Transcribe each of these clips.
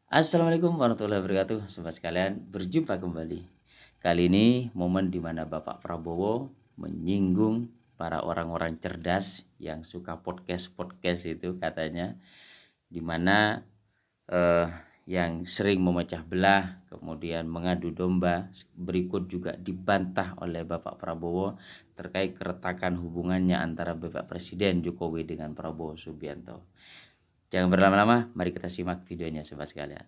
Assalamualaikum warahmatullahi wabarakatuh, sobat sekalian. Berjumpa kembali. Kali ini momen di mana Bapak Prabowo menyinggung para orang-orang cerdas yang suka podcast itu katanya, di mana eh, yang sering memecah belah, kemudian mengadu domba, berikut juga dibantah oleh Bapak Prabowo terkait keretakan hubungannya antara Bapak Presiden Jokowi dengan Prabowo Subianto. Jangan berlama-lama, mari kita simak videonya sobat sekalian.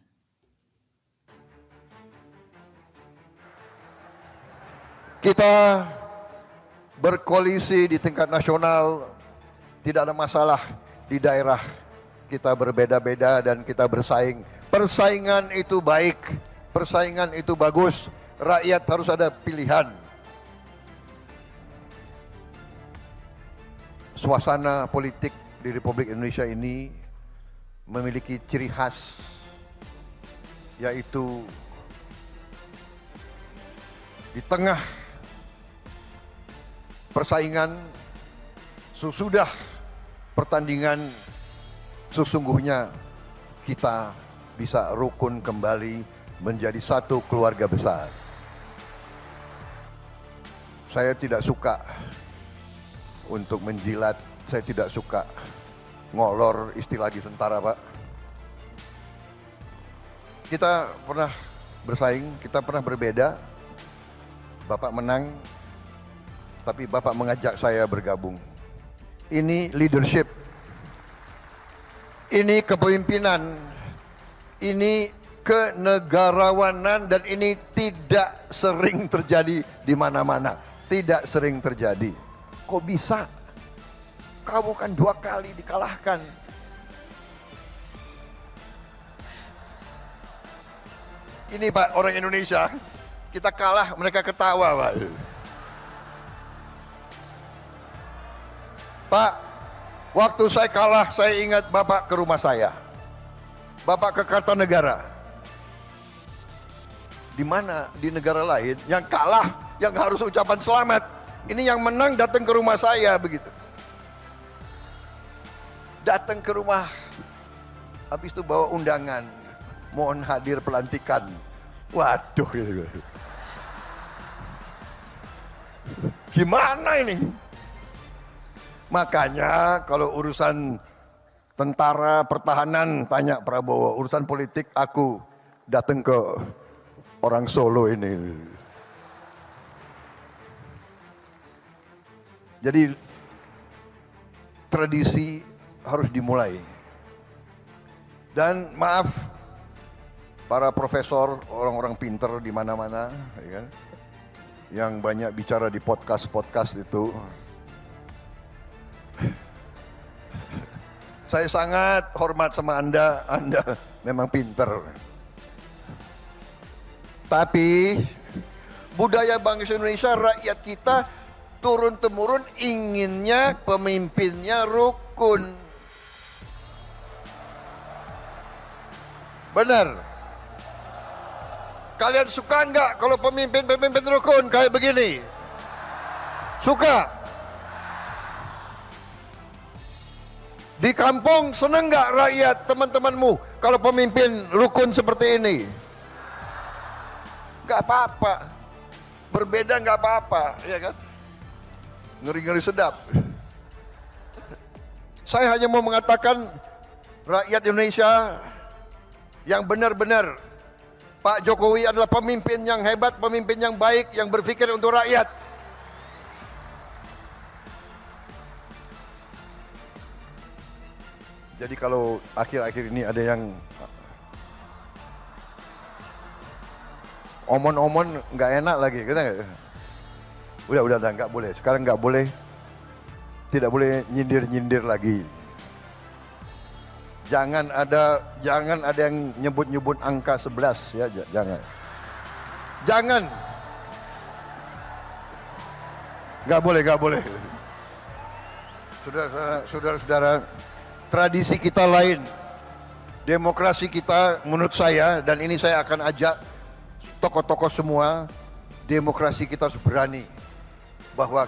Kita berkoalisi di tingkat nasional, tidak ada masalah. Di daerah kita berbeda-beda dan kita bersaing. Persaingan itu baik, persaingan itu bagus. Rakyat harus ada pilihan. Suasana politik di Republik Indonesia ini memiliki ciri khas, yaitu di tengah persaingan, sesudah pertandingan, sesungguhnya kita bisa rukun kembali menjadi satu keluarga besar. Saya tidak suka untuk menjilat, saya tidak suka ngolor istilah di tentara, Pak. Kita pernah bersaing, kita pernah berbeda. Bapak menang, tapi Bapak mengajak saya bergabung. Ini leadership, ini kepemimpinan, ini kenegarawanan, dan ini tidak sering terjadi di mana-mana. Tidak sering terjadi. Kok bisa? Kamu kan 2 kali dikalahkan. Ini Pak, orang Indonesia, kita kalah, mereka ketawa, Pak. Pak, waktu saya kalah, saya ingat Bapak ke rumah saya. Bapak ke Kartanegara. Di mana? Di negara lain, yang kalah, yang harus ucapan selamat. Ini yang menang datang ke rumah saya, begitu. Datang ke rumah, habis itu bawa undangan. Mohon hadir pelantikan. Waduh, gimana ini? Makanya kalau urusan tentara, pertahanan, tanya Prabowo. Urusan politik, aku datang ke orang Solo ini. Jadi tradisi harus dimulai. Dan maaf, para profesor, orang-orang pinter di mana-mana, ya, yang banyak bicara di podcast itu. Saya sangat hormat sama Anda memang pinter. Tapi budaya bangsa Indonesia, rakyat kita turun-temurun inginnya pemimpinnya rukun. Benar. Kalian suka enggak kalau pemimpin rukun kayak begini? Suka? Di kampung seneng enggak rakyat, teman-temanmu, kalau pemimpin rukun seperti ini? Enggak apa-apa. Berbeda enggak apa-apa, ya kan? Ngeri-ngeri sedap. Saya hanya mau mengatakan rakyat Indonesia yang benar-benar Pak Jokowi adalah pemimpin yang hebat, pemimpin yang baik, yang berpikir untuk rakyat. Jadi kalau akhir-akhir ini ada yang omon-omon nggak enak lagi, kita nggak? Udah nggak boleh. Sekarang nggak boleh, tidak boleh nyindir-nyindir lagi. Jangan ada yang nyebut-nyebut angka 11 ya, jangan. Nggak boleh. Saudara-saudara, tradisi kita lain, demokrasi kita menurut saya, dan ini saya akan ajak tokoh-tokoh semua, demokrasi kita harus berani bahwa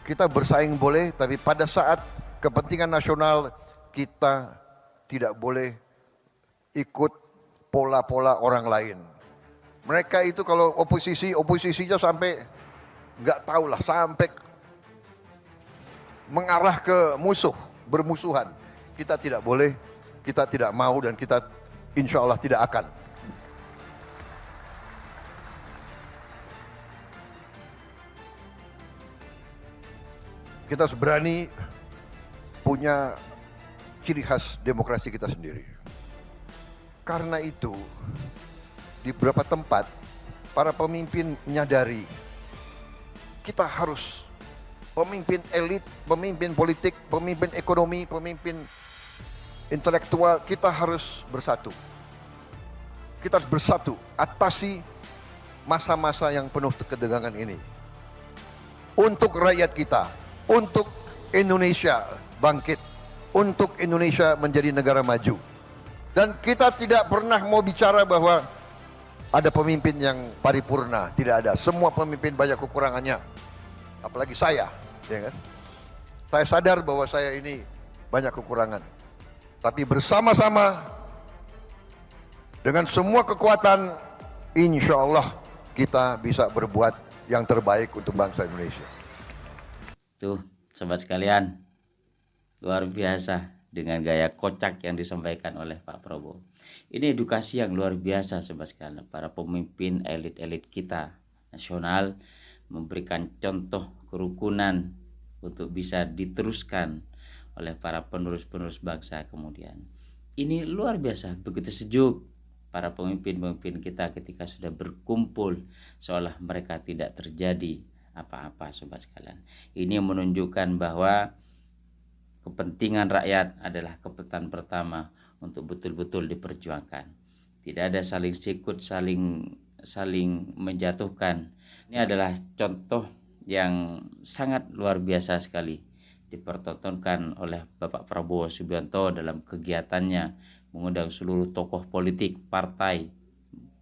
kita bersaing boleh, tapi pada saat kepentingan nasional kita tidak boleh ikut pola-pola orang lain. Mereka itu kalau oposisinya sampai nggak tahu lah, sampai mengarah ke bermusuhan. Kita tidak boleh, kita tidak mau, dan kita insya Allah tidak akan. Kita harus berani punya ciri khas demokrasi kita sendiri. Karena itu, di beberapa tempat, para pemimpin menyadari kita harus pemimpin elit, pemimpin politik, pemimpin ekonomi, pemimpin intelektual, kita harus bersatu. Kita harus bersatu, atasi masa-masa yang penuh ketegangan ini. Untuk rakyat kita, untuk Indonesia bangkit, untuk Indonesia menjadi negara maju. Dan kita tidak pernah mau bicara bahwa ada pemimpin yang paripurna, tidak ada. Semua pemimpin banyak kekurangannya, apalagi saya, ya kan? Saya sadar bahwa saya ini banyak kekurangan, tapi bersama-sama dengan semua kekuatan, insya Allah kita bisa berbuat yang terbaik untuk bangsa Indonesia. Tuh, sobat sekalian, luar biasa dengan gaya kocak yang disampaikan oleh Pak Prabowo. Ini edukasi yang luar biasa, sobat sekalian. Para pemimpin elit-elit kita nasional memberikan contoh kerukunan untuk bisa diteruskan oleh para penerus-penerus bangsa kemudian. Ini luar biasa, begitu sejuk para pemimpin-pemimpin kita ketika sudah berkumpul seolah mereka tidak terjadi apa-apa, sobat sekalian. Ini menunjukkan bahwa kepentingan rakyat adalah kepentingan pertama untuk betul-betul diperjuangkan. Tidak ada saling sikut, saling menjatuhkan. Ini adalah contoh yang sangat luar biasa sekali dipertontonkan oleh Bapak Prabowo Subianto dalam kegiatannya mengundang seluruh tokoh politik, partai,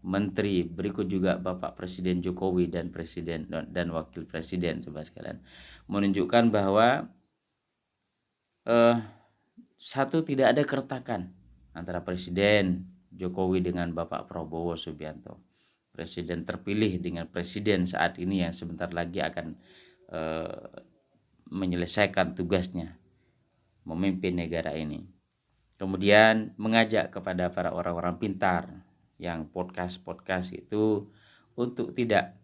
menteri, berikut juga Bapak Presiden Jokowi dan Presiden dan Wakil Presiden, sobat sekalian, menunjukkan bahwa satu, tidak ada keretakan antara Presiden Jokowi dengan Bapak Prabowo Subianto, Presiden terpilih dengan Presiden saat ini yang sebentar lagi akan menyelesaikan tugasnya memimpin negara ini. Kemudian mengajak kepada para orang-orang pintar yang podcast itu untuk tidak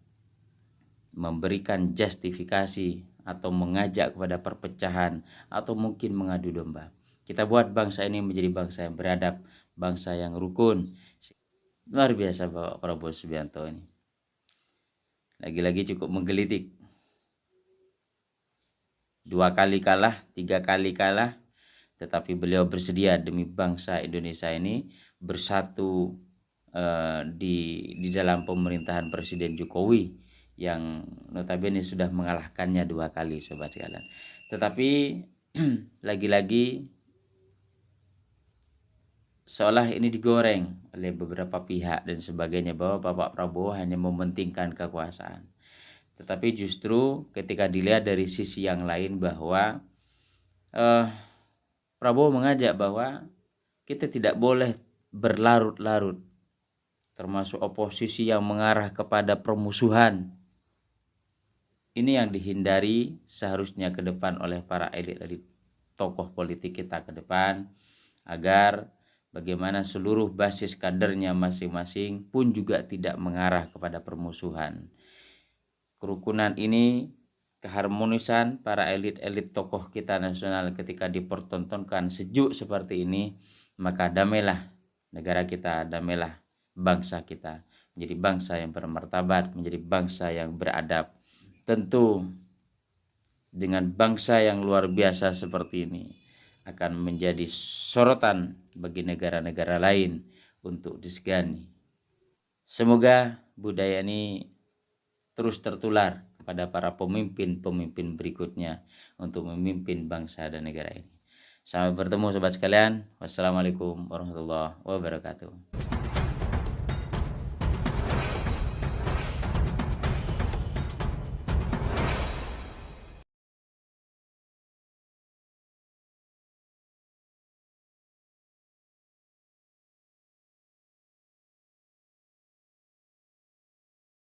memberikan justifikasi atau mengajak kepada perpecahan atau mungkin mengadu domba. Kita buat bangsa ini menjadi bangsa yang beradab, bangsa yang rukun. Luar biasa Bapak Prabowo Subianto ini. Lagi-lagi cukup menggelitik. 2 kali kalah, 3 kali kalah, tetapi beliau bersedia demi bangsa Indonesia ini bersatu di dalam pemerintahan Presiden Jokowi yang notabene sudah mengalahkannya 2 kali, sobat sekalian. Tetapi lagi-lagi seolah ini digoreng oleh beberapa pihak dan sebagainya bahwa Bapak Prabowo hanya mementingkan kekuasaan. Tetapi justru ketika dilihat dari sisi yang lain bahwa Prabowo mengajak bahwa kita tidak boleh berlarut-larut, termasuk oposisi yang mengarah kepada permusuhan. Ini yang dihindari seharusnya ke depan oleh para elit-elit tokoh politik kita ke depan, agar bagaimana seluruh basis kadernya masing-masing pun juga tidak mengarah kepada permusuhan. Kerukunan ini, keharmonisan para elit-elit tokoh kita nasional ketika dipertontonkan sejuk seperti ini, maka damailah negara kita, damailah bangsa kita, menjadi bangsa yang bermartabat, menjadi bangsa yang beradab. Tentu dengan bangsa yang luar biasa seperti ini akan menjadi sorotan bagi negara-negara lain untuk disegani. Semoga budaya ini terus tertular kepada para pemimpin-pemimpin berikutnya untuk memimpin bangsa dan negara ini. Sampai bertemu sobat sekalian. Wassalamualaikum warahmatullahi wabarakatuh.